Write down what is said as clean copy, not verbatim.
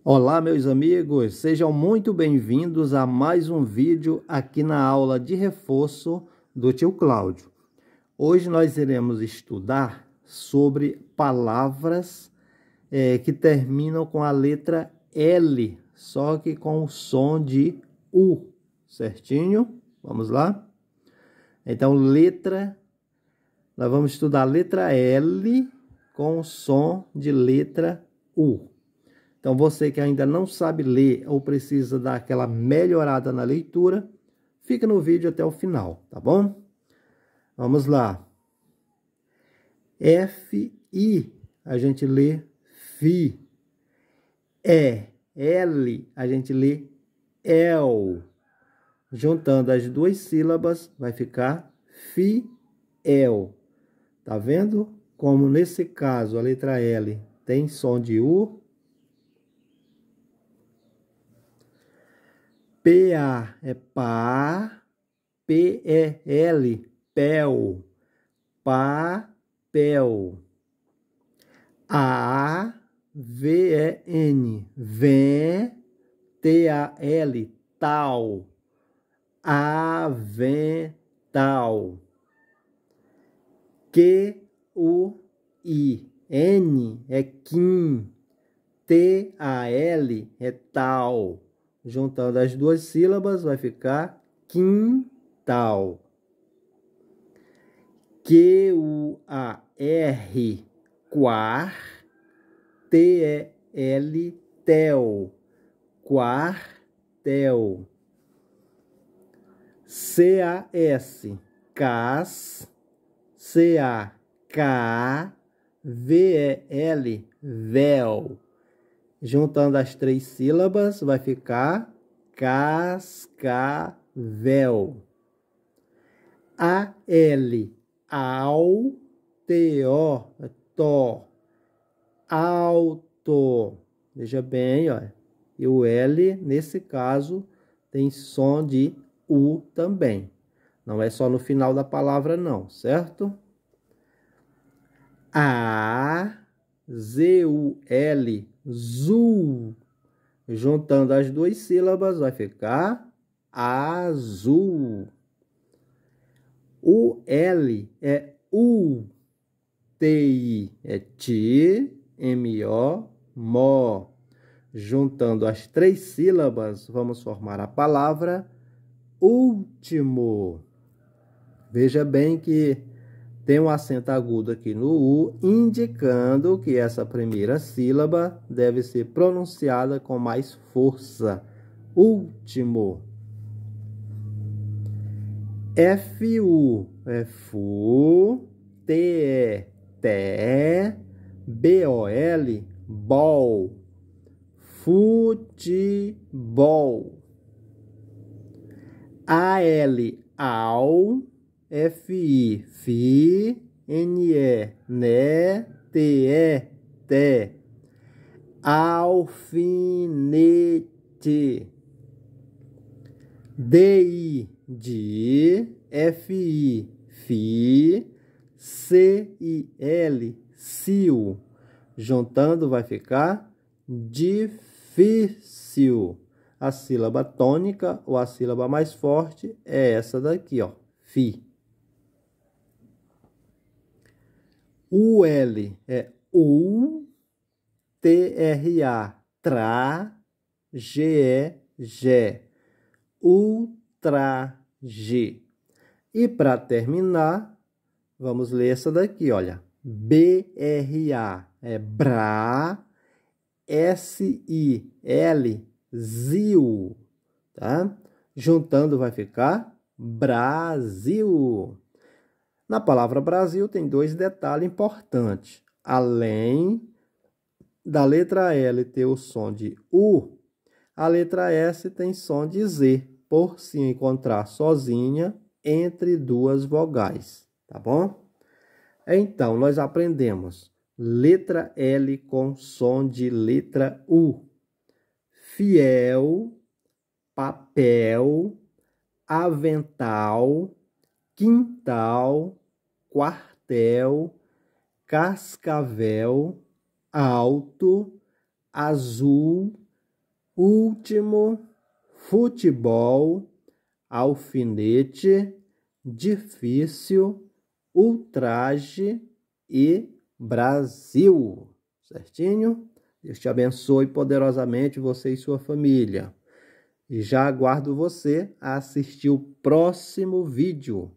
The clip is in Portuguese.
Olá, meus amigos, sejam muito bem-vindos a mais um vídeo aqui na aula de reforço do tio Cláudio. Hoje nós iremos estudar sobre palavras que terminam com a letra L, só que com o som de U, certinho? Vamos lá? Então, nós vamos estudar a letra L com o som de letra U. Então, você que ainda não sabe ler ou precisa dar aquela melhorada na leitura, fica no vídeo até o final, tá bom? Vamos lá. F-I, a gente lê fi. E-L, a gente lê el. Juntando as duas sílabas, vai ficar fiel. Tá vendo? Como nesse caso, a letra L tem som de U. P-A é pá, P-E-L, pel, papel. A-V-E-N, vem, T-A-L, tal, avental. Q-U-I-N é quim, T-A-L é tal. Juntando as duas sílabas, vai ficar quintal. Q-U-A-R, quar, T-E-L, tel, quartel. C-A-S, cas, C-A-K, V-E-L, véu. Juntando as três sílabas, vai ficar cascavel. A-L, ao, T-O, tó, alto. Veja bem, ó. E o L, nesse caso, tem som de U também. Não é só no final da palavra, não, certo? A-Z-U-L, zul. Juntando as duas sílabas, vai ficar azul. O L é U. T-I é ti, M-O, mó. Juntando as três sílabas, vamos formar a palavra último. Veja bem que tem um acento agudo aqui no U, indicando que essa primeira sílaba deve ser pronunciada com mais força. Último. F-U é fu, T-E, té, B-O-L, bol. Futebol. A-L, ao, F-I, fi, N-E, né, T-E, té. Alfinete. D-I, de, F-I, fi, C-I-L, cio. Juntando vai ficar difícil. A sílaba tônica ou a sílaba mais forte é essa daqui, ó, fi. O L é u, T-R-A, tra, G-E, ultraje. E para terminar, vamos ler essa daqui, olha. B-R-A é bra, S-I-L, zil, tá? Juntando vai ficar Brasil. Na palavra Brasil tem dois detalhes importantes. Além da letra L ter o som de U, a letra S tem som de Z, por se encontrar sozinha entre duas vogais, tá bom? Então, nós aprendemos letra L com som de letra U. Fiel, papel, avental, quintal, quartel, cascavel, alto, azul, último, futebol, alfinete, difícil, ultraje e Brasil. Certinho? Deus te abençoe poderosamente, você e sua família. E já aguardo você a assistir o próximo vídeo.